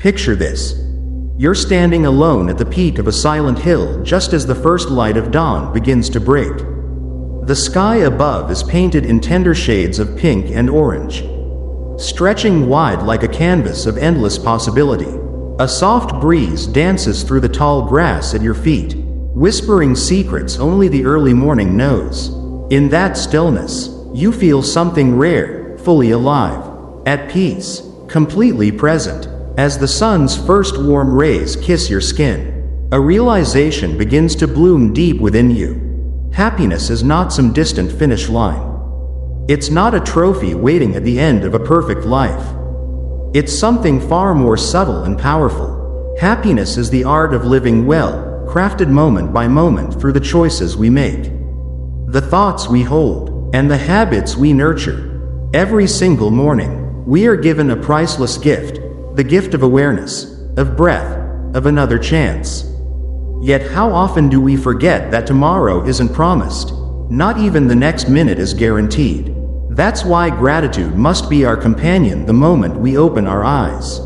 Picture this. You're standing alone at the peak of a silent hill just as the first light of dawn begins to break. The sky above is painted in tender shades of pink and orange, stretching wide like a canvas of endless possibility. A soft breeze dances through the tall grass at your feet, whispering secrets only the early morning knows. In that stillness, you feel something rare, fully alive, at peace, completely present. As the sun's first warm rays kiss your skin, a realization begins to bloom deep within you. Happiness is not some distant finish line. It's not a trophy waiting at the end of a perfect life. It's something far more subtle and powerful. Happiness is the art of living well, crafted moment by moment through the choices we make, the thoughts we hold, and the habits we nurture. Every single morning, we are given a priceless gift, the gift of awareness, of breath, of another chance. Yet how often do we forget that tomorrow isn't promised? Not even the next minute is guaranteed. That's why gratitude must be our companion the moment we open our eyes.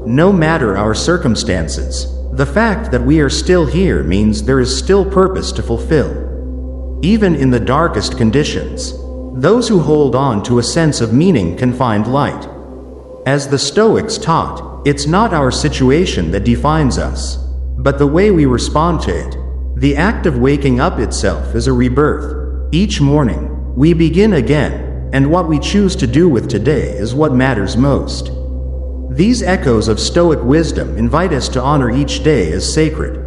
No matter our circumstances, the fact that we are still here means there is still purpose to fulfill. Even in the darkest conditions, those who hold on to a sense of meaning can find light. As the Stoics taught, it's not our situation that defines us, but the way we respond to it. The act of waking up itself is a rebirth. Each morning, we begin again, and what we choose to do with today is what matters most. These echoes of Stoic wisdom invite us to honor each day as sacred.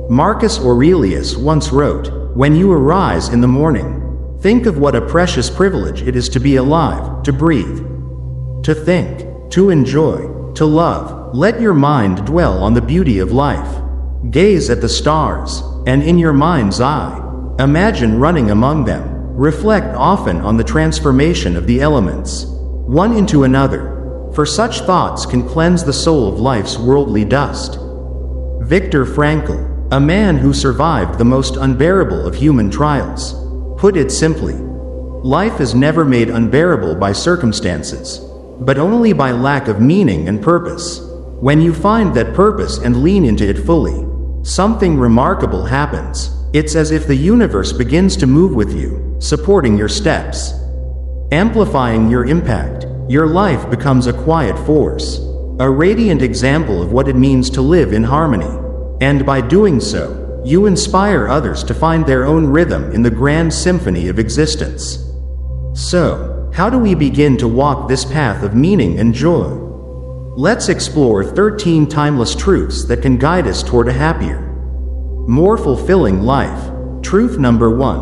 Marcus Aurelius once wrote, "When you arise in the morning, think of what a precious privilege it is to be alive, to breathe, to think, to enjoy, to love. Let your mind dwell on the beauty of life. Gaze at the stars, and in your mind's eye, imagine running among them. Reflect often on the transformation of the elements, one into another, for such thoughts can cleanse the soul of life's worldly dust." Viktor Frankl, a man who survived the most unbearable of human trials, put it simply, "Life is never made unbearable by circumstances, but only by lack of meaning and purpose. When you find that purpose and lean into it fully, something remarkable happens. It's as if the universe begins to move with you, supporting your steps, amplifying your impact. Your life becomes a quiet force, a radiant example of what it means to live in harmony. And by doing so, you inspire others to find their own rhythm in the grand symphony of existence." So, how do we begin to walk this path of meaning and joy? Let's explore 13 timeless truths that can guide us toward a happier, more fulfilling life. Truth number 1.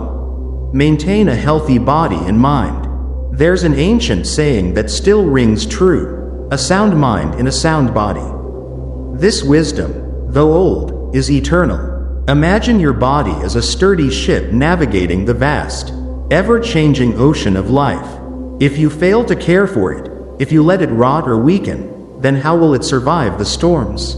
Maintain a healthy body and mind. There's an ancient saying that still rings true: a sound mind in a sound body. This wisdom, though old, is eternal. Imagine your body as a sturdy ship navigating the vast, ever-changing ocean of life. If you fail to care for it, if you let it rot or weaken, then how will it survive the storms?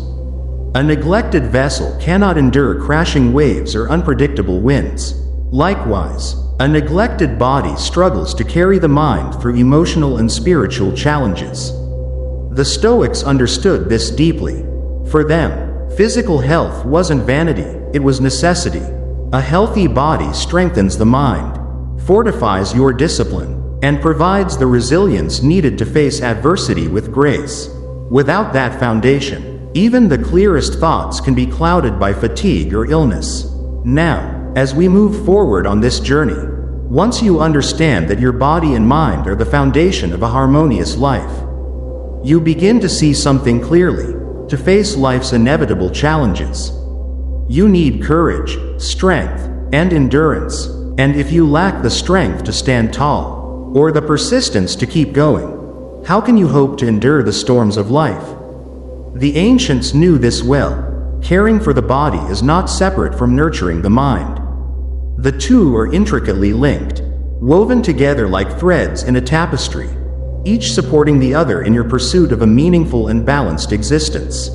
A neglected vessel cannot endure crashing waves or unpredictable winds. Likewise, a neglected body struggles to carry the mind through emotional and spiritual challenges. The Stoics understood this deeply. For them, physical health wasn't vanity, it was necessity. A healthy body strengthens the mind, fortifies your discipline, and provides the resilience needed to face adversity with grace. Without that foundation, even the clearest thoughts can be clouded by fatigue or illness. Now, as we move forward on this journey, once you understand that your body and mind are the foundation of a harmonious life, you begin to see something clearly, to face life's inevitable challenges. You need courage, strength, and endurance, and if you lack the strength to stand tall, or the persistence to keep going, how can you hope to endure the storms of life? The ancients knew this well. Caring for the body is not separate from nurturing the mind. The two are intricately linked, woven together like threads in a tapestry, each supporting the other in your pursuit of a meaningful and balanced existence.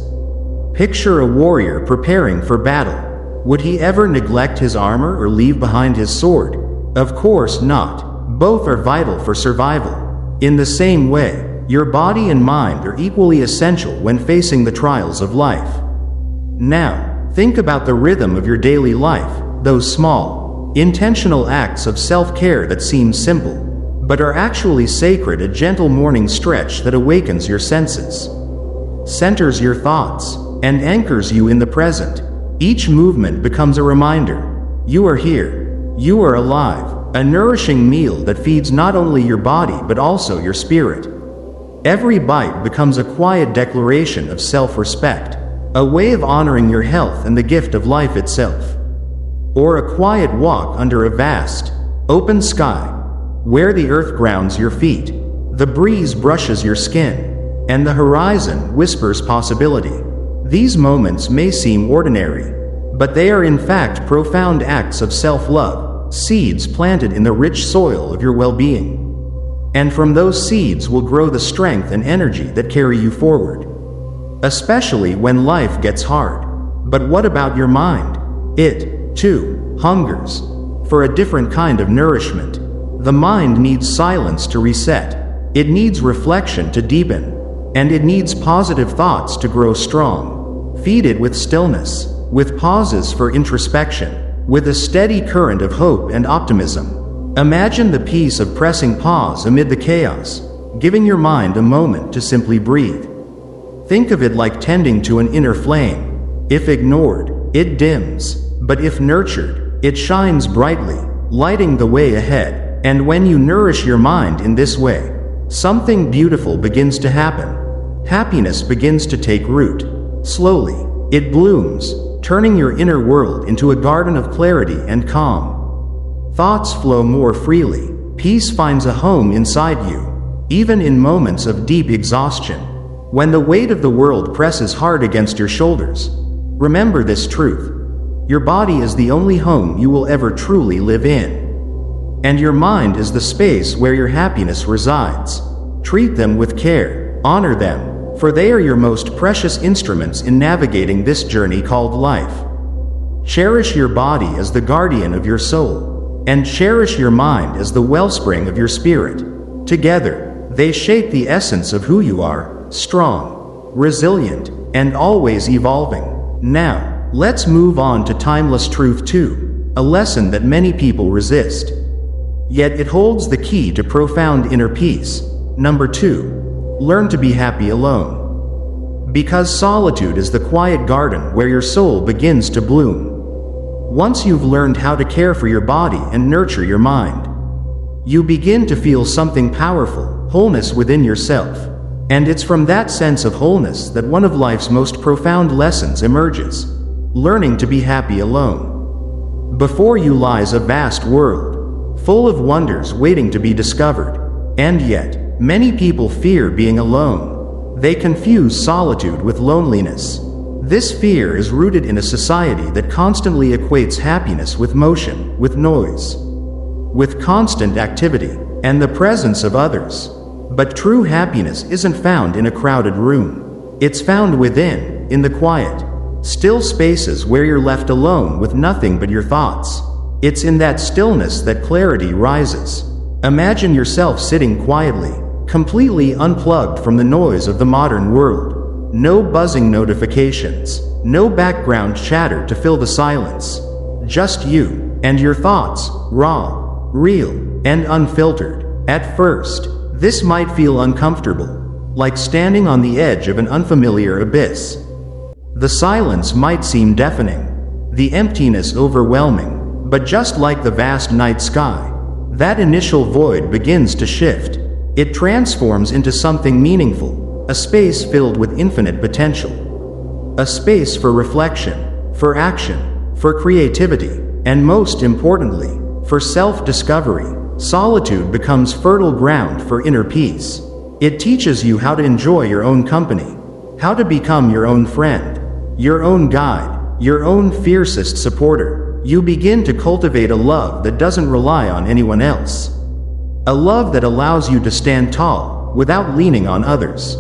Picture a warrior preparing for battle. Would he ever neglect his armor or leave behind his sword? Of course not. Both are vital for survival. In the same way, Your body and mind are equally essential when facing the trials of life. Now, think about the rhythm of your daily life, those small, intentional acts of self-care that seem simple, but are actually sacred. A gentle morning stretch that awakens your senses, centers your thoughts, and anchors you in the present. Each movement becomes a reminder. You are here. You are alive. A nourishing meal that feeds not only your body but also your spirit. Every bite becomes a quiet declaration of self-respect, a way of honoring your health and the gift of life itself. Or a quiet walk under a vast, open sky, where the earth grounds your feet, the breeze brushes your skin, and the horizon whispers possibility. These moments may seem ordinary, but they are in fact profound acts of self-love, seeds planted in the rich soil of your well-being. And from those seeds will grow the strength and energy that carry you forward, especially when life gets hard. But what about your mind? It, too, hungers for a different kind of nourishment. The mind needs silence to reset. It needs reflection to deepen. And it needs positive thoughts to grow strong. Feed it with stillness, with pauses for introspection, with a steady current of hope and optimism. Imagine the peace of pressing pause amid the chaos, giving your mind a moment to simply breathe. Think of it like tending to an inner flame. If ignored, it dims, but if nurtured, it shines brightly, lighting the way ahead. And when you nourish your mind in this way, something beautiful begins to happen. Happiness begins to take root. Slowly, it blooms, turning your inner world into a garden of clarity and calm. Thoughts flow more freely. Peace finds a home inside you, even in moments of deep exhaustion. When the weight of the world presses hard against your shoulders, remember this truth. Your body is the only home you will ever truly live in. And your mind is the space where your happiness resides. Treat them with care, honor them, for they are your most precious instruments in navigating this journey called life. Cherish your body as the guardian of your soul, and cherish your mind as the wellspring of your spirit. Together, they shape the essence of who you are, strong, resilient, and always evolving. Now, let's move on to timeless truth 2, a lesson that many people resist. Yet it holds the key to profound inner peace. Number 2, learn to be happy alone. Because solitude is the quiet garden where your soul begins to bloom. Once you've learned how to care for your body and nurture your mind, you begin to feel something powerful, wholeness within yourself. And it's from that sense of wholeness that one of life's most profound lessons emerges: learning to be happy alone. Before you lies a vast world, full of wonders waiting to be discovered. And yet, many people fear being alone. They confuse solitude with loneliness. This fear is rooted in a society that constantly equates happiness with motion, with noise, with constant activity, and the presence of others. But true happiness isn't found in a crowded room. It's found within, in the quiet, still spaces where you're left alone with nothing but your thoughts. It's in that stillness that clarity rises. Imagine yourself sitting quietly, completely unplugged from the noise of the modern world. No buzzing notifications, no background chatter to fill the silence. Just you and your thoughts, raw, real, and unfiltered. At first, this might feel uncomfortable, like standing on the edge of an unfamiliar abyss. The silence might seem deafening, the emptiness overwhelming, but just like the vast night sky, that initial void begins to shift. It transforms into something meaningful, a space filled with infinite potential. A space for reflection, for action, for creativity, and most importantly, for self-discovery. Solitude becomes fertile ground for inner peace. It teaches you how to enjoy your own company, how to become your own friend, your own guide, your own fiercest supporter. You begin to cultivate a love that doesn't rely on anyone else. A love that allows you to stand tall, without leaning on others.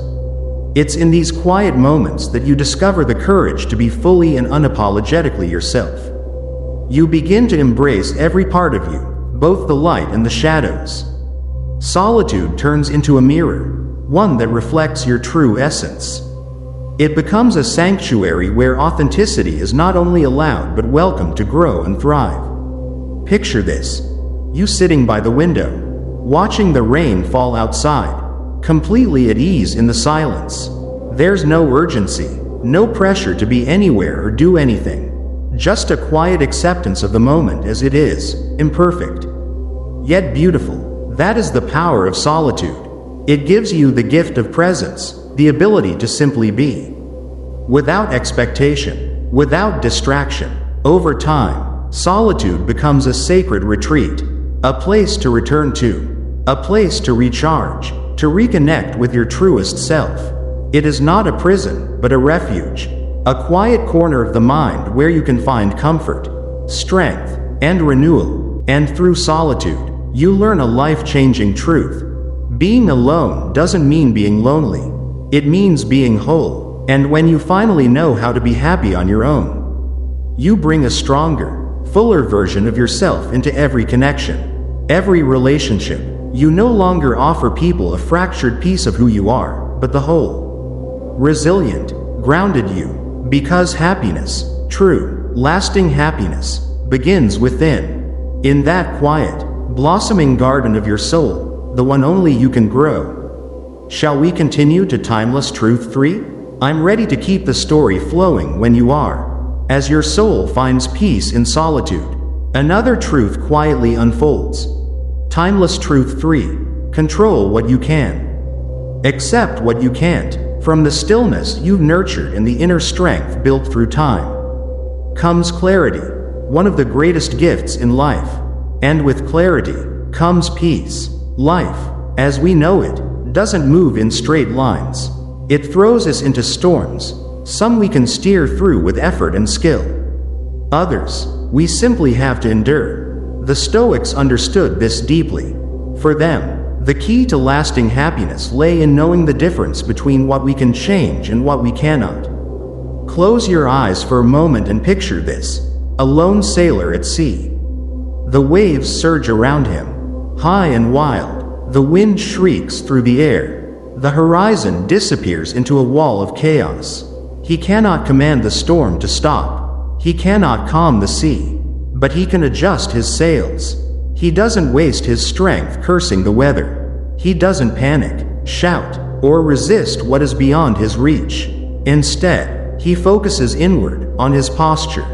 It's in these quiet moments that you discover the courage to be fully and unapologetically yourself. You begin to embrace every part of you, both the light and the shadows. Solitude turns into a mirror, one that reflects your true essence. It becomes a sanctuary where authenticity is not only allowed but welcomed to grow and thrive. Picture this: you sitting by the window, watching the rain fall outside, completely at ease in the silence. There's no urgency, no pressure to be anywhere or do anything. Just a quiet acceptance of the moment as it is, imperfect, yet beautiful. That is the power of solitude. It gives you the gift of presence, the ability to simply be. Without expectation, without distraction. Over time, solitude becomes a sacred retreat, a place to return to, a place to recharge, to reconnect with your truest self. It is not a prison, but a refuge, a quiet corner of the mind where you can find comfort, strength, and renewal. And through solitude, you learn a life-changing truth. Being alone doesn't mean being lonely. It means being whole. And when you finally know how to be happy on your own, you bring a stronger, fuller version of yourself into every connection, every relationship. You no longer offer people a fractured piece of who you are, but the whole, resilient, grounded you, because happiness, true, lasting happiness, begins within, in that quiet, blossoming garden of your soul, the one only you can grow. Shall we continue to Timeless Truth 3? I'm ready to keep the story flowing when you are. As your soul finds peace in solitude, another truth quietly unfolds. Timeless Truth 3. Control what you can. Accept what you can't. From the stillness you've nurtured and the inner strength built through time comes clarity, one of the greatest gifts in life. And with clarity comes peace. Life, as we know it, doesn't move in straight lines. It throws us into storms. Some we can steer through with effort and skill. Others, we simply have to endure. The Stoics understood this deeply. For them, the key to lasting happiness lay in knowing the difference between what we can change and what we cannot. Close your eyes for a moment and picture this: a lone sailor at sea. The waves surge around him, high and wild. The wind shrieks through the air. The horizon disappears into a wall of chaos. He cannot command the storm to stop. He cannot calm the sea. But he can adjust his sails. He doesn't waste his strength cursing the weather. He doesn't panic, shout, or resist what is beyond his reach. Instead, he focuses inward, on his posture,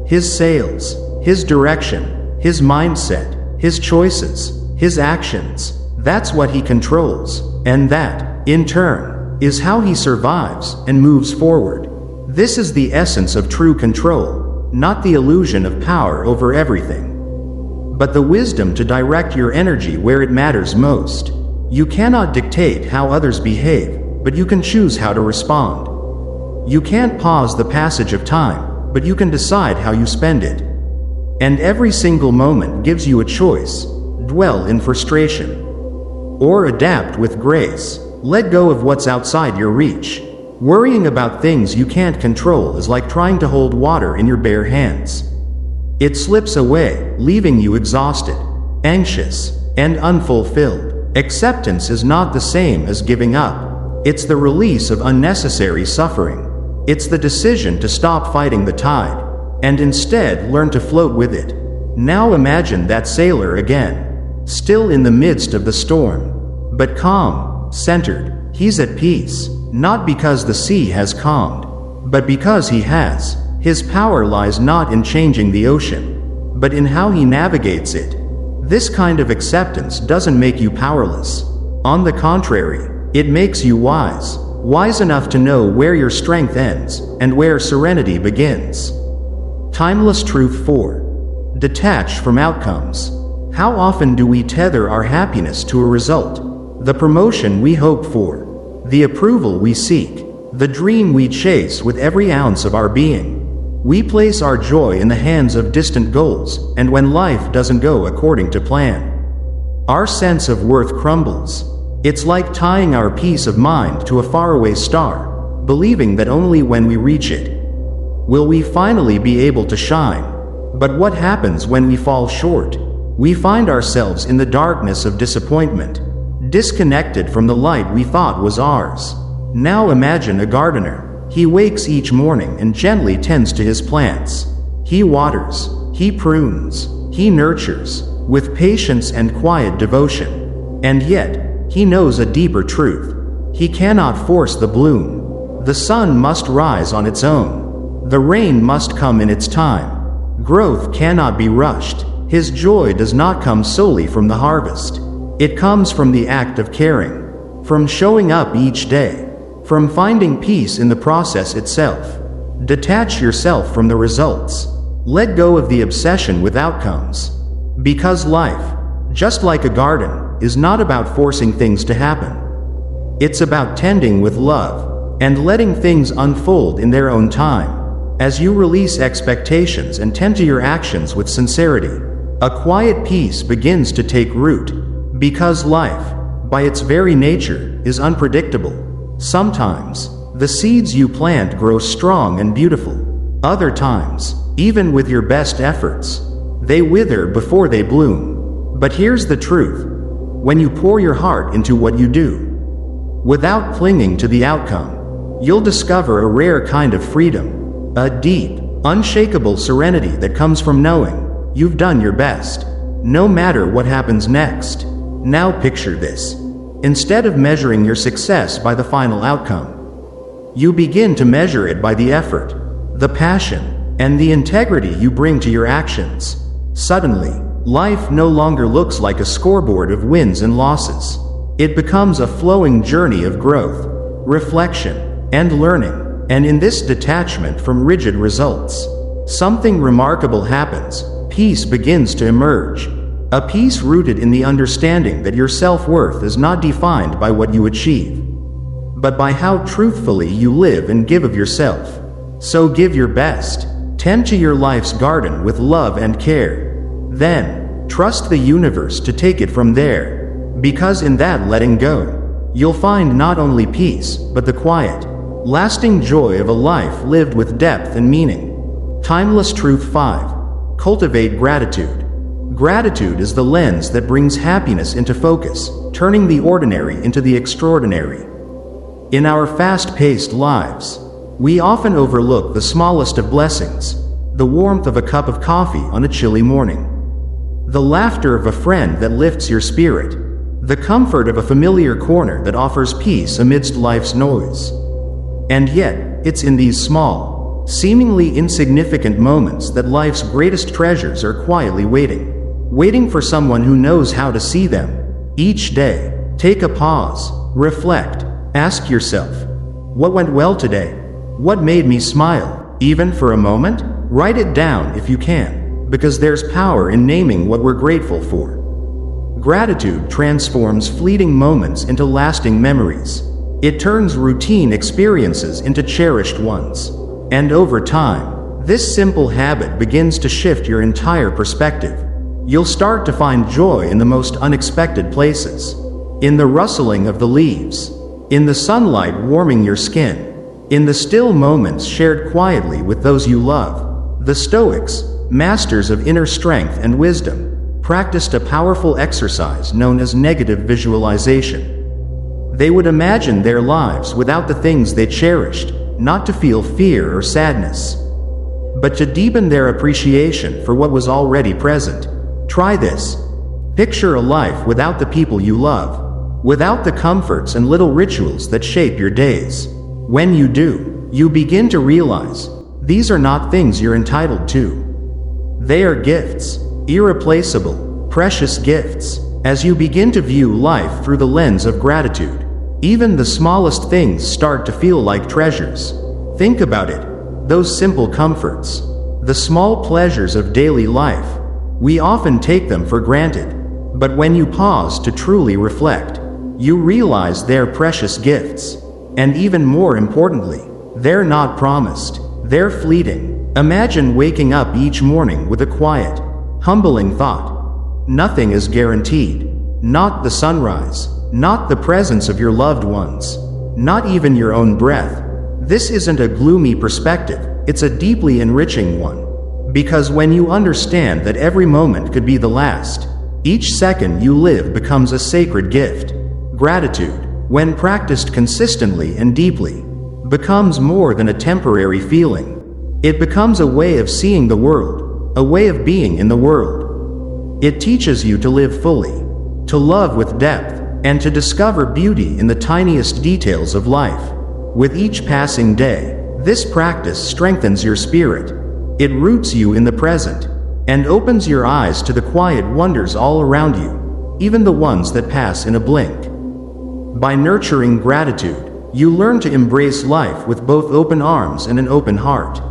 his sails, his direction, his mindset, his choices, his actions. That's what he controls. And that, in turn, is how he survives and moves forward. This is the essence of true control, not the illusion of power over everything, but the wisdom to direct your energy where it matters most. You cannot dictate how others behave, but you can choose how to respond. You can't pause the passage of time, but you can decide how you spend it. And every single moment gives you a choice: dwell in frustration, or adapt with grace. Let go of what's outside your reach. Worrying about things you can't control is like trying to hold water in your bare hands. It slips away, leaving you exhausted, anxious, and unfulfilled. Acceptance is not the same as giving up. It's the release of unnecessary suffering. It's the decision to stop fighting the tide, and instead learn to float with it. Now imagine that sailor again, still in the midst of the storm, but calm, centered. He's at peace, not because the sea has calmed, but because he has. His power lies not in changing the ocean, but in how he navigates it. This kind of acceptance doesn't make you powerless. On the contrary, it makes you wise, wise enough to know where your strength ends and where serenity begins. Timeless Truth 4. Detach from outcomes. How often do we tether our happiness to a result? The promotion we hope for, the approval we seek, the dream we chase with every ounce of our being. We place our joy in the hands of distant goals, and when life doesn't go according to plan, our sense of worth crumbles. It's like tying our peace of mind to a faraway star, believing that only when we reach it will we finally be able to shine. But what happens when we fall short? We find ourselves in the darkness of disappointment, disconnected from the light we thought was ours. Now imagine a gardener. He wakes each morning and gently tends to his plants. He waters, he prunes, he nurtures, with patience and quiet devotion. And yet, he knows a deeper truth. He cannot force the bloom. The sun must rise on its own. The rain must come in its time. Growth cannot be rushed. His joy does not come solely from the harvest. It comes from the act of caring, from showing up each day, from finding peace in the process itself. Detach yourself from the results. Let go of the obsession with outcomes. Because life, just like a garden, is not about forcing things to happen. It's about tending with love and letting things unfold in their own time. As you release expectations and tend to your actions with sincerity, a quiet peace begins to take root. Because life, by its very nature, is unpredictable. Sometimes, the seeds you plant grow strong and beautiful. Other times, even with your best efforts, they wither before they bloom. But here's the truth. When you pour your heart into what you do, without clinging to the outcome, you'll discover a rare kind of freedom, a deep, unshakable serenity that comes from knowing you've done your best, no matter what happens next. Now picture this. Instead of measuring your success by the final outcome, you begin to measure it by the effort, the passion, and the integrity you bring to your actions. Suddenly, life no longer looks like a scoreboard of wins and losses. It becomes a flowing journey of growth, reflection, and learning. And in this detachment from rigid results, something remarkable happens. Peace begins to emerge. A peace rooted in the understanding that your self-worth is not defined by what you achieve, but by how truthfully you live and give of yourself. So give your best. Tend to your life's garden with love and care. Then, trust the universe to take it from there. Because in that letting go, you'll find not only peace, but the quiet, lasting joy of a life lived with depth and meaning. Timeless Truth 5. Cultivate gratitude. Gratitude is the lens that brings happiness into focus, turning the ordinary into the extraordinary. In our fast-paced lives, we often overlook the smallest of blessings, the warmth of a cup of coffee on a chilly morning, the laughter of a friend that lifts your spirit, the comfort of a familiar corner that offers peace amidst life's noise. And yet, it's in these small, seemingly insignificant moments that life's greatest treasures are quietly waiting for someone who knows how to see them. Each day, take a pause, reflect, ask yourself, what went well today? What made me smile, even for a moment? Write it down if you can, because there's power in naming what we're grateful for. Gratitude transforms fleeting moments into lasting memories. It turns routine experiences into cherished ones. And over time, this simple habit begins to shift your entire perspective. You'll start to find joy in the most unexpected places. In the rustling of the leaves, in the sunlight warming your skin, in the still moments shared quietly with those you love. The Stoics, masters of inner strength and wisdom, practiced a powerful exercise known as negative visualization. They would imagine their lives without the things they cherished, not to feel fear or sadness, but to deepen their appreciation for what was already present. Try this. Picture a life without the people you love, without the comforts and little rituals that shape your days. When you do, you begin to realize these are not things you're entitled to. They are gifts, irreplaceable, precious gifts. As you begin to view life through the lens of gratitude, even the smallest things start to feel like treasures. Think about it. Those simple comforts, the small pleasures of daily life, we often take them for granted. But when you pause to truly reflect, you realize they're precious gifts. And even more importantly, they're not promised. They're fleeting. Imagine waking up each morning with a quiet, humbling thought. Nothing is guaranteed. Not the sunrise, not the presence of your loved ones, not even your own breath. This isn't a gloomy perspective, it's a deeply enriching one. Because when you understand that every moment could be the last, each second you live becomes a sacred gift. Gratitude, when practiced consistently and deeply, becomes more than a temporary feeling. It becomes a way of seeing the world, a way of being in the world. It teaches you to live fully, to love with depth, and to discover beauty in the tiniest details of life. With each passing day, this practice strengthens your spirit. It roots you in the present, and opens your eyes to the quiet wonders all around you, even the ones that pass in a blink. By nurturing gratitude, you learn to embrace life with both open arms and an open heart.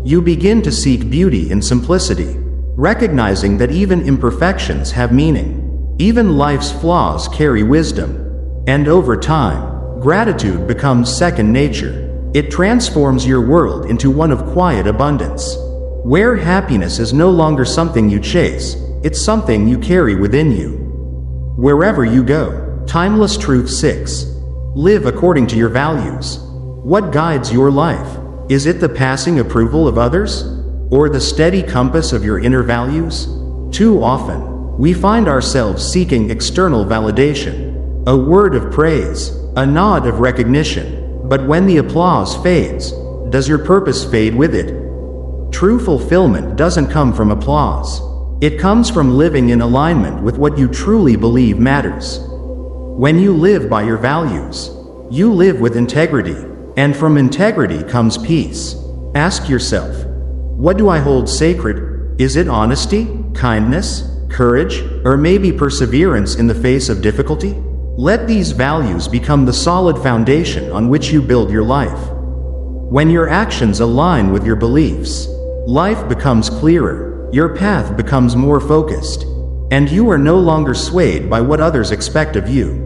You begin to seek beauty in simplicity, recognizing that even imperfections have meaning. Even life's flaws carry wisdom. And over time, gratitude becomes second nature. It transforms your world into one of quiet abundance, where happiness is no longer something you chase, it's something you carry within you. Wherever you go. Timeless Truth 6. Live according to your values. What guides your life? Is it the passing approval of others? Or the steady compass of your inner values? Too often, we find ourselves seeking external validation, a word of praise, a nod of recognition. But when the applause fades, does your purpose fade with it? True fulfillment doesn't come from applause. It comes from living in alignment with what you truly believe matters. When you live by your values, you live with integrity, and from integrity comes peace. Ask yourself, what do I hold sacred? Is it honesty, kindness, courage, or maybe perseverance in the face of difficulty? Let these values become the solid foundation on which you build your life. When your actions align with your beliefs, life becomes clearer, your path becomes more focused, and you are no longer swayed by what others expect of you.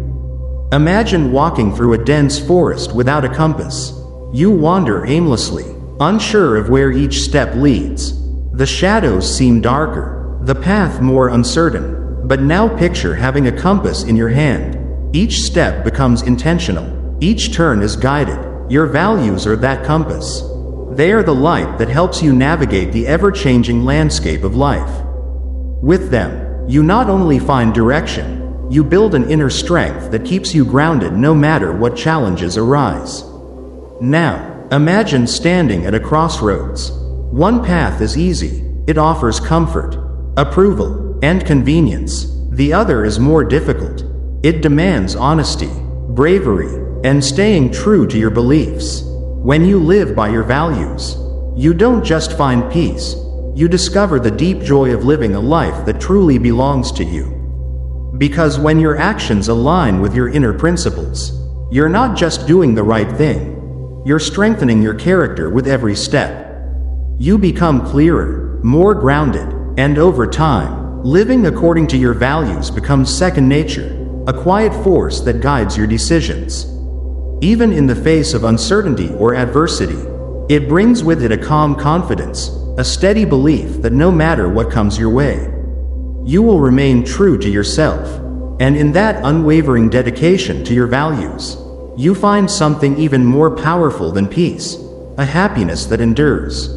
Imagine walking through a dense forest without a compass. You wander aimlessly, unsure of where each step leads. The shadows seem darker, the path more uncertain, but now picture having a compass in your hand. Each step becomes intentional, each turn is guided. Your values are that compass. They are the light that helps you navigate the ever-changing landscape of life. With them, you not only find direction, you build an inner strength that keeps you grounded no matter what challenges arise. Now, imagine standing at a crossroads. One path is easy, it offers comfort, approval, and convenience. The other is more difficult. It demands honesty, bravery, and staying true to your beliefs. When you live by your values, you don't just find peace, you discover the deep joy of living a life that truly belongs to you. Because when your actions align with your inner principles, you're not just doing the right thing, you're strengthening your character with every step. You become clearer, more grounded, and over time, living according to your values becomes second nature, a quiet force that guides your decisions. Even in the face of uncertainty or adversity, it brings with it a calm confidence, a steady belief that no matter what comes your way, you will remain true to yourself. And in that unwavering dedication to your values, you find something even more powerful than peace, a happiness that endures.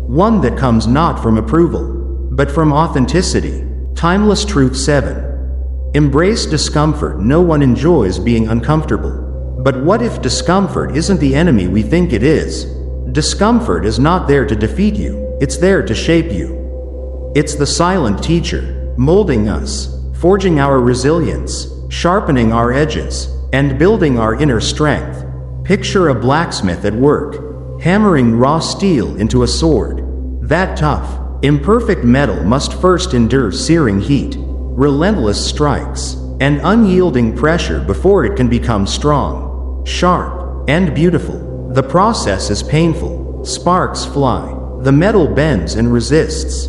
One that comes not from approval, but from authenticity. Timeless Truth 7. Embrace discomfort. No one enjoys being uncomfortable. But what if discomfort isn't the enemy we think it is? Discomfort is not there to defeat you, it's there to shape you. It's the silent teacher, molding us, forging our resilience, sharpening our edges, and building our inner strength. Picture a blacksmith at work, hammering raw steel into a sword. That tough, imperfect metal must first endure searing heat, relentless strikes, and unyielding pressure before it can become strong, sharp, and beautiful. The process is painful, sparks fly, the metal bends and resists.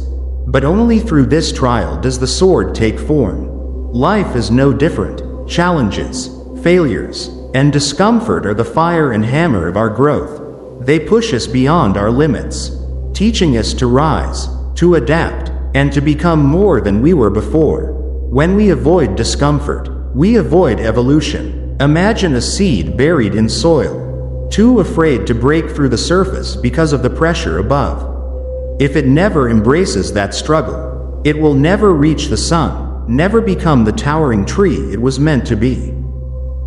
But only through this trial does the sword take form. Life is no different. Challenges, failures, and discomfort are the fire and hammer of our growth. They push us beyond our limits, teaching us to rise, to adapt, and to become more than we were before. When we avoid discomfort, we avoid evolution. Imagine a seed buried in soil, too afraid to break through the surface because of the pressure above. If it never embraces that struggle, it will never reach the sun, never become the towering tree it was meant to be.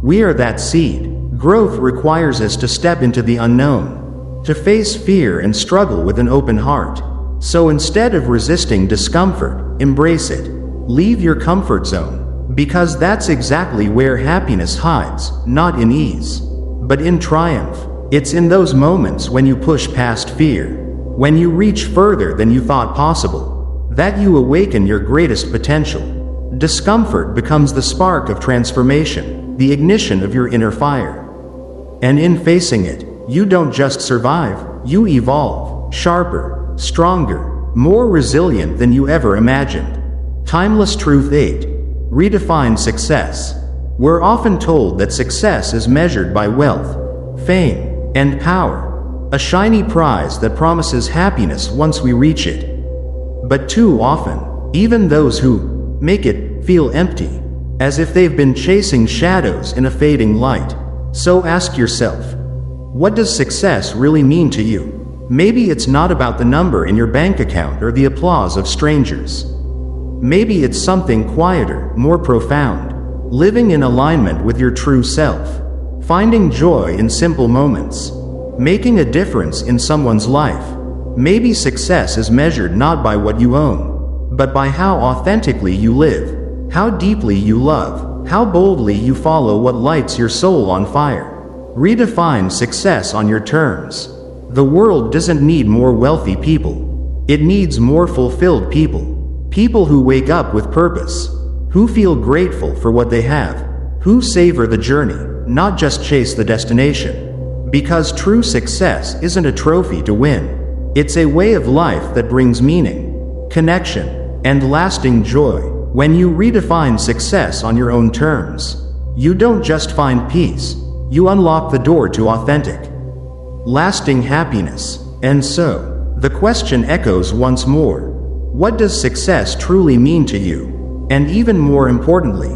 We are that seed. Growth requires us to step into the unknown, to face fear and struggle with an open heart. So instead of resisting discomfort, embrace it. Leave your comfort zone, because that's exactly where happiness hides, not in ease, but in triumph. It's in those moments when you push past fear, when you reach further than you thought possible, that you awaken your greatest potential. Discomfort becomes the spark of transformation, the ignition of your inner fire. And in facing it, you don't just survive, you evolve, sharper, stronger, more resilient than you ever imagined. Timeless Truth 8. Redefine success. We're often told that success is measured by wealth, fame, and power, a shiny prize that promises happiness once we reach it. But too often, even those who make it feel empty, as if they've been chasing shadows in a fading light. So ask yourself, what does success really mean to you? Maybe it's not about the number in your bank account or the applause of strangers. Maybe it's something quieter, more profound, living in alignment with your true self, finding joy in simple moments, making a difference in someone's life. Maybe success is measured not by what you own, but by how authentically you live, how deeply you love, how boldly you follow what lights your soul on fire. Redefine success on your terms. The world doesn't need more wealthy people. It needs more fulfilled people. People who wake up with purpose, who feel grateful for what they have, who savor the journey, not just chase the destination. Because true success isn't a trophy to win. It's a way of life that brings meaning, connection, and lasting joy. When you redefine success on your own terms, you don't just find peace, you unlock the door to authentic, lasting happiness. And so, the question echoes once more. What does success truly mean to you? And even more importantly,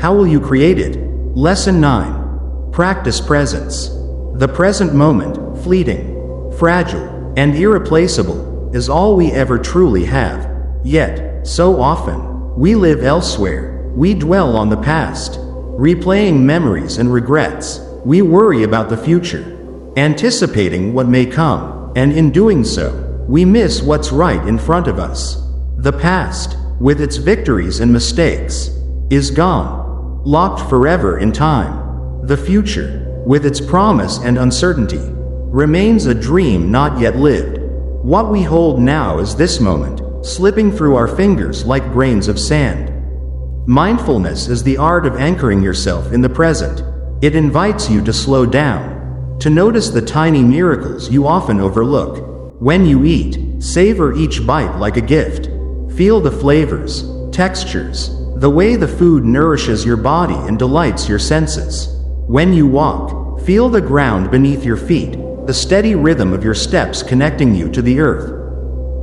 how will you create it? Lesson 9. Practice presence. The present moment, fleeting, fragile, and irreplaceable, is all we ever truly have. Yet, so often, we live elsewhere. We dwell on the past, replaying memories and regrets. We worry about the future, anticipating what may come, and in doing so, we miss what's right in front of us. The past, with its victories and mistakes, is gone, locked forever in time. The future, with its promise and uncertainty, remains a dream not yet lived. What we hold now is this moment, slipping through our fingers like grains of sand. Mindfulness is the art of anchoring yourself in the present. It invites you to slow down, to notice the tiny miracles you often overlook. When you eat, savor each bite like a gift. Feel the flavors, textures, the way the food nourishes your body and delights your senses. When you walk, feel the ground beneath your feet, the steady rhythm of your steps connecting you to the earth.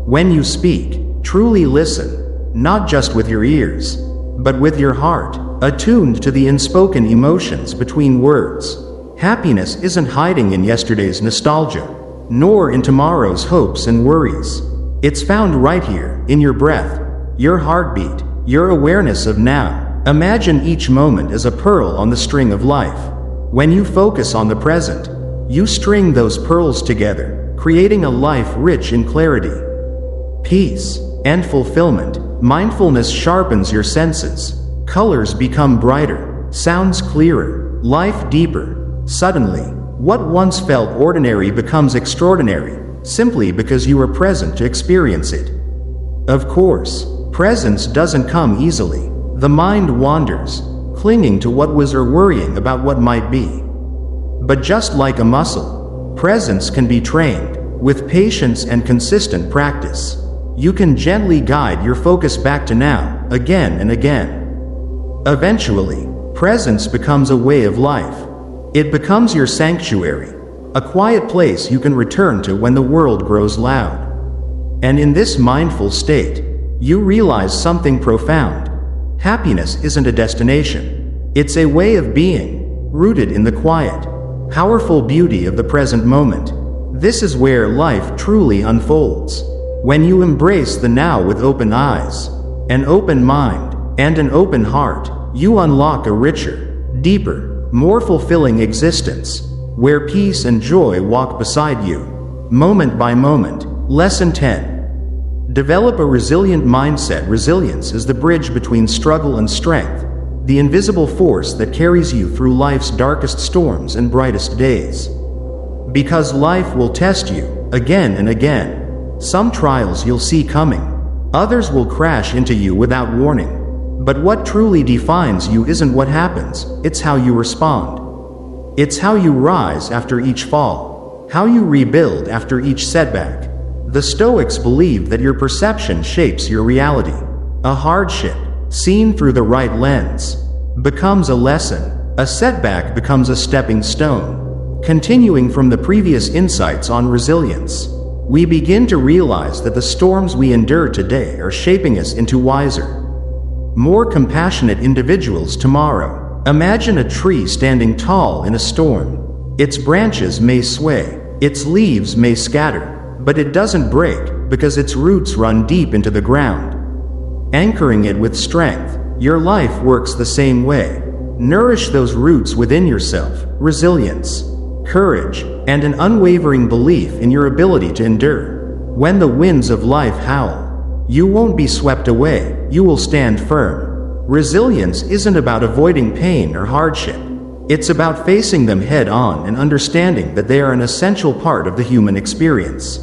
When you speak, truly listen, not just with your ears, but with your heart, attuned to the unspoken emotions between words. Happiness isn't hiding in yesterday's nostalgia, nor in tomorrow's hopes and worries. It's found right here, in your breath, your heartbeat, your awareness of now. Imagine each moment as a pearl on the string of life. When you focus on the present, you string those pearls together, creating a life rich in clarity, peace, and fulfillment. Mindfulness sharpens your senses. Colors become brighter, sounds clearer, life deeper. Suddenly, what once felt ordinary becomes extraordinary, simply because you are present to experience it. Of course, presence doesn't come easily. The mind wanders, clinging to what was or worrying about what might be. But just like a muscle, presence can be trained. With patience and consistent practice, you can gently guide your focus back to now, again and again. Eventually, presence becomes a way of life. It becomes your sanctuary, a quiet place you can return to when the world grows loud. And in this mindful state, you realize something profound. Happiness isn't a destination. It's a way of being, rooted in the quiet, powerful beauty of the present moment. This is where life truly unfolds. When you embrace the now with open eyes, an open mind, and an open heart, you unlock a richer, deeper, more fulfilling existence, where peace and joy walk beside you, moment by moment. Lesson 10. Develop a resilient mindset. Resilience is the bridge between struggle and strength, the invisible force that carries you through life's darkest storms and brightest days. Because life will test you, again and again. Some trials you'll see coming. Others will crash into you without warning. But what truly defines you isn't what happens, it's how you respond. It's how you rise after each fall, how you rebuild after each setback. The Stoics believed that your perception shapes your reality. A hardship, seen through the right lens, becomes a lesson. A setback becomes a stepping stone. Continuing from the previous insights on resilience, we begin to realize that the storms we endure today are shaping us into wiser, more compassionate individuals tomorrow. Imagine a tree standing tall in a storm. Its branches may sway, its leaves may scatter, but it doesn't break because its roots run deep into the ground, anchoring it with strength. Your life works the same way. Nourish those roots within yourself: resilience, courage, and an unwavering belief in your ability to endure. When the winds of life howl, you won't be swept away, you will stand firm. Resilience isn't about avoiding pain or hardship. It's about facing them head on and understanding that they are an essential part of the human experience.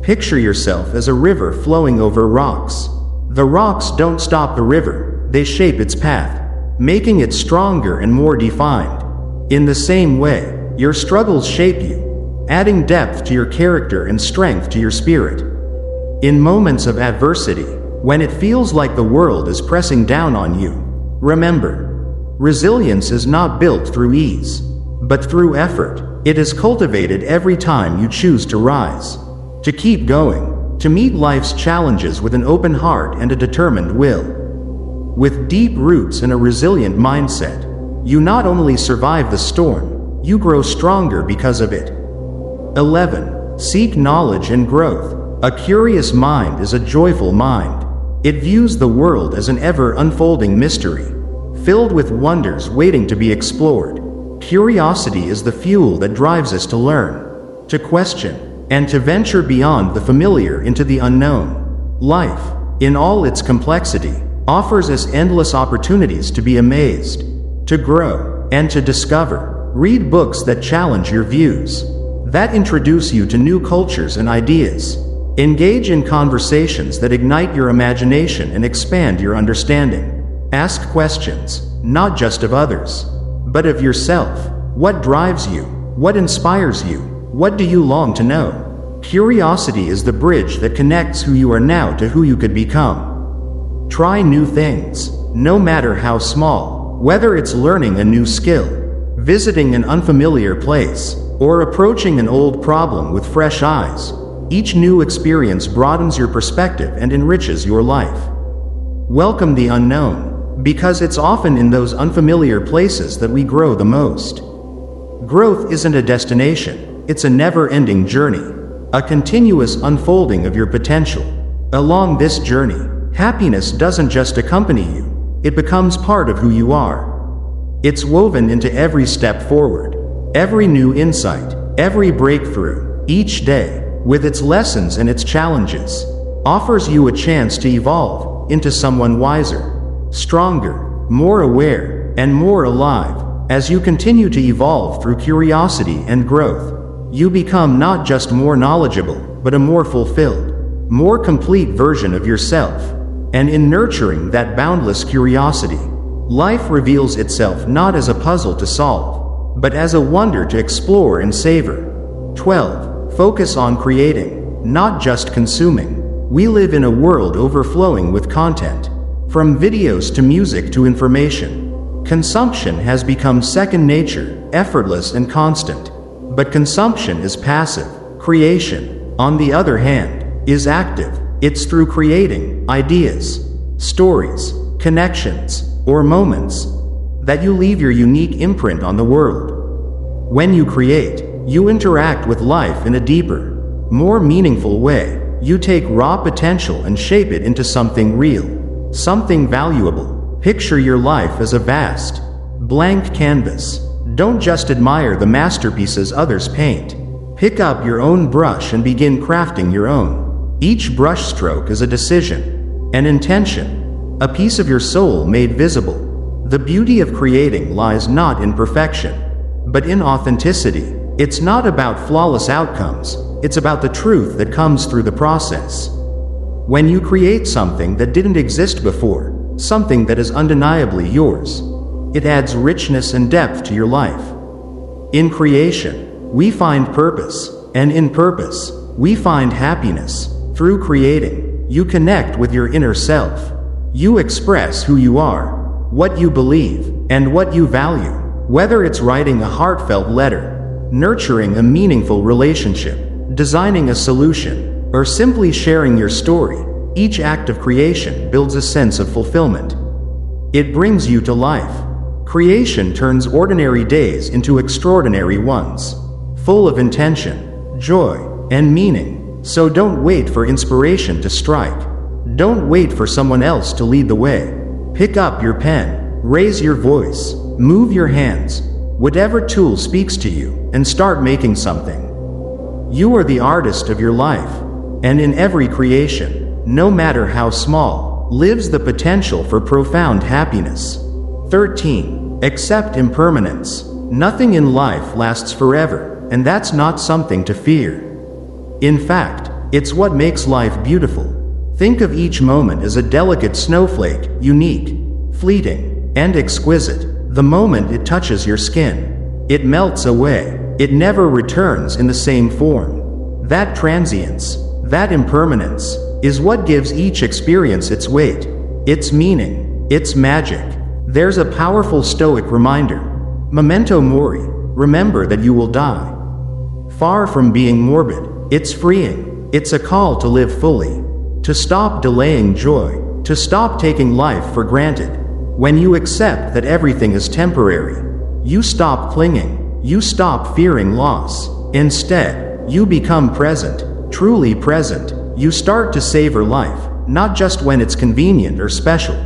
Picture yourself as a river flowing over rocks. The rocks don't stop the river, they shape its path, making it stronger and more defined. In the same way, your struggles shape you, adding depth to your character and strength to your spirit. In moments of adversity, when it feels like the world is pressing down on you, remember, resilience is not built through ease, but through effort. It is cultivated every time you choose to rise, to keep going, to meet life's challenges with an open heart and a determined will. With deep roots and a resilient mindset, you not only survive the storm, you grow stronger because of it. 11. Seek knowledge and growth. A curious mind is a joyful mind. It views the world as an ever-unfolding mystery, filled with wonders waiting to be explored. Curiosity is the fuel that drives us to learn, to question, and to venture beyond the familiar into the unknown. Life, in all its complexity, offers us endless opportunities to be amazed, to grow, and to discover. Read books that challenge your views, that introduce you to new cultures and ideas. Engage in conversations that ignite your imagination and expand your understanding. Ask questions, not just of others, but of yourself. What drives you? What inspires you? What do you long to know? Curiosity is the bridge that connects who you are now to who you could become. Try new things, no matter how small, whether it's learning a new skill, visiting an unfamiliar place, or approaching an old problem with fresh eyes. Each new experience broadens your perspective and enriches your life. Welcome the unknown, because it's often in those unfamiliar places that we grow the most. Growth isn't a destination, it's a never-ending journey, a continuous unfolding of your potential. Along this journey, happiness doesn't just accompany you, it becomes part of who you are. It's woven into every step forward, every new insight, every breakthrough. Each day, with its lessons and its challenges, offers you a chance to evolve into someone wiser, stronger, more aware, and more alive. As you continue to evolve through curiosity and growth, you become not just more knowledgeable, but a more fulfilled, more complete version of yourself. And in nurturing that boundless curiosity, life reveals itself not as a puzzle to solve, but as a wonder to explore and savor. 12. Focus on creating, not just consuming. We live in a world overflowing with content. From videos to music to information, consumption has become second nature, effortless and constant. But consumption is passive. Creation, on the other hand, is active. It's through creating ideas, stories, connections, or moments that you leave your unique imprint on the world. When you create, you interact with life in a deeper, more meaningful way. You take raw potential and shape it into something real, something valuable. Picture your life as a vast, blank canvas. Don't just admire the masterpieces others paint. Pick up your own brush and begin crafting your own. Each brushstroke is a decision, an intention, a piece of your soul made visible. The beauty of creating lies not in perfection, but in authenticity. It's not about flawless outcomes, it's about the truth that comes through the process. When you create something that didn't exist before, something that is undeniably yours, it adds richness and depth to your life. In creation, we find purpose, and in purpose, we find happiness. Through creating, you connect with your inner self. You express who you are, what you believe, and what you value. Whether it's writing a heartfelt letter, nurturing a meaningful relationship, designing a solution, or simply sharing your story, each act of creation builds a sense of fulfillment. It brings you to life. Creation turns ordinary days into extraordinary ones, full of intention, joy, and meaning. So don't wait for inspiration to strike. Don't wait for someone else to lead the way. Pick up your pen, raise your voice, move your hands, whatever tool speaks to you, and start making something. You are the artist of your life, and in every creation, no matter how small, lives the potential for profound happiness. 13. Accept impermanence. Nothing in life lasts forever, and that's not something to fear. In fact, it's what makes life beautiful. Think of each moment as a delicate snowflake, unique, fleeting, and exquisite. The moment it touches your skin, it melts away. It never returns in the same form. That transience, that impermanence, is what gives each experience its weight, its meaning, its magic. There's a powerful Stoic reminder. Memento mori, remember that you will die. Far from being morbid, it's freeing. It's a call to live fully, to stop delaying joy, to stop taking life for granted. When you accept that everything is temporary, you stop clinging, you stop fearing loss. Instead, you become present, truly present. You start to savor life, not just when it's convenient or special,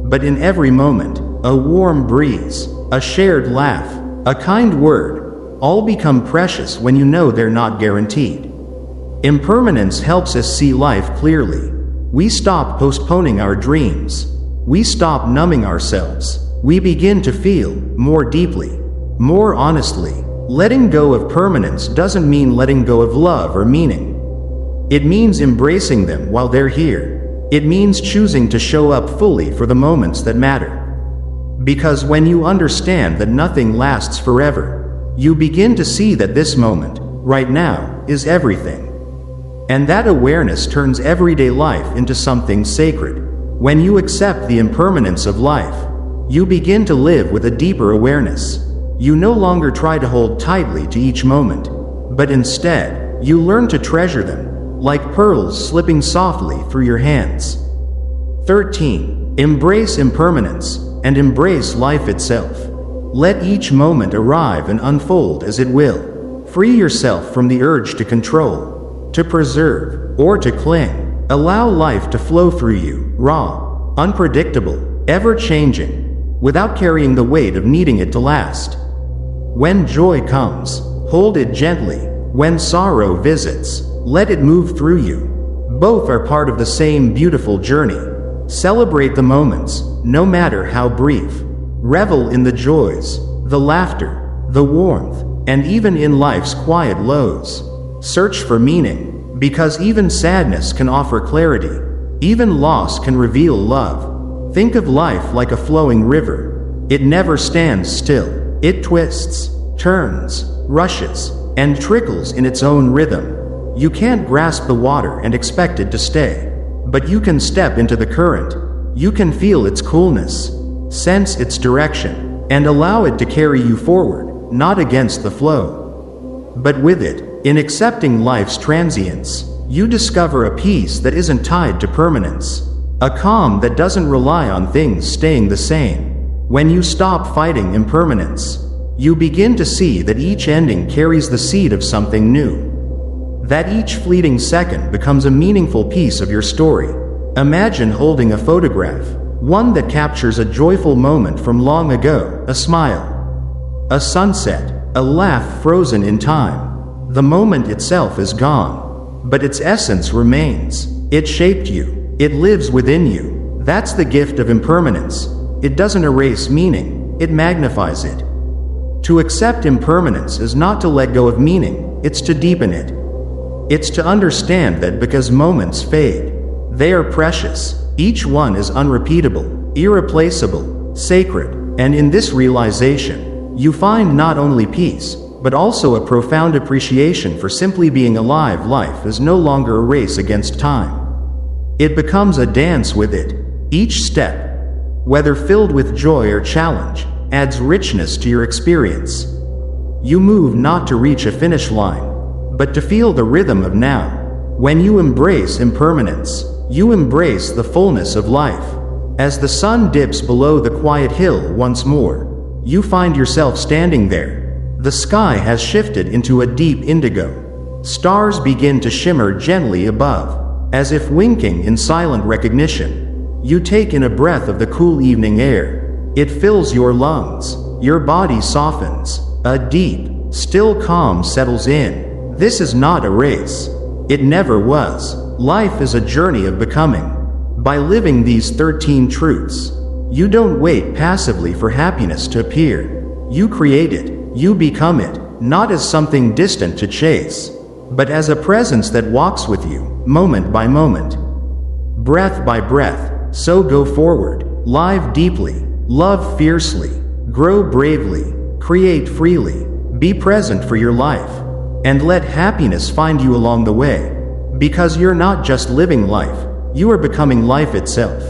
but in every moment. A warm breeze, a shared laugh, a kind word, all become precious when you know they're not guaranteed. Impermanence helps us see life clearly. We stop postponing our dreams. We stop numbing ourselves. We begin to feel more deeply, more honestly. Letting go of permanence doesn't mean letting go of love or meaning. It means embracing them while they're here. It means choosing to show up fully for the moments that matter. Because when you understand that nothing lasts forever, you begin to see that this moment, right now, is everything. And that awareness turns everyday life into something sacred. When you accept the impermanence of life, you begin to live with a deeper awareness. You no longer try to hold tightly to each moment, but instead, you learn to treasure them, like pearls slipping softly through your hands. 13. Embrace impermanence, and embrace life itself. Let each moment arrive and unfold as it will. Free yourself from the urge to control, to preserve, or to cling. Allow life to flow through you, raw, unpredictable, ever-changing, without carrying the weight of needing it to last. When joy comes, hold it gently. When sorrow visits, let it move through you. Both are part of the same beautiful journey. Celebrate the moments, no matter how brief. Revel in the joys, the laughter, the warmth, and even in life's quiet lows. Search for meaning, because even sadness can offer clarity. Even loss can reveal love. Think of life like a flowing river. It never stands still. It twists, turns, rushes, and trickles in its own rhythm. You can't grasp the water and expect it to stay. But you can step into the current. You can feel its coolness, sense its direction, and allow it to carry you forward, not against the flow, but with it. In accepting life's transience, you discover a peace that isn't tied to permanence, a calm that doesn't rely on things staying the same. When you stop fighting impermanence, you begin to see that each ending carries the seed of something new. That each fleeting second becomes a meaningful piece of your story. Imagine holding a photograph. One that captures a joyful moment from long ago, a smile, a sunset, a laugh frozen in time. The moment itself is gone, but its essence remains. It shaped you. It lives within you. That's the gift of impermanence. It doesn't erase meaning, it magnifies it. To accept impermanence is not to let go of meaning, it's to deepen it. It's to understand that because moments fade, they are precious. Each one is unrepeatable, irreplaceable, sacred, and in this realization, you find not only peace, but also a profound appreciation for simply being alive. Life is no longer a race against time. It becomes a dance with it. Each step, whether filled with joy or challenge, adds richness to your experience. You move not to reach a finish line, but to feel the rhythm of now. When you embrace impermanence, you embrace the fullness of life. As the sun dips below the quiet hill once more, you find yourself standing there. The sky has shifted into a deep indigo. Stars begin to shimmer gently above, as if winking in silent recognition. You take in a breath of the cool evening air. It fills your lungs. Your body softens. A deep, still calm settles in. This is not a race. It never was. Life is a journey of becoming. By living these 13 truths, you don't wait passively for happiness to appear. You create it. You become it, not as something distant to chase, but as a presence that walks with you, moment by moment, breath by breath. So go forward, live deeply, love fiercely, grow bravely, create freely, be present for your life, and let happiness find you along the way. Because you're not just living life, you are becoming life itself.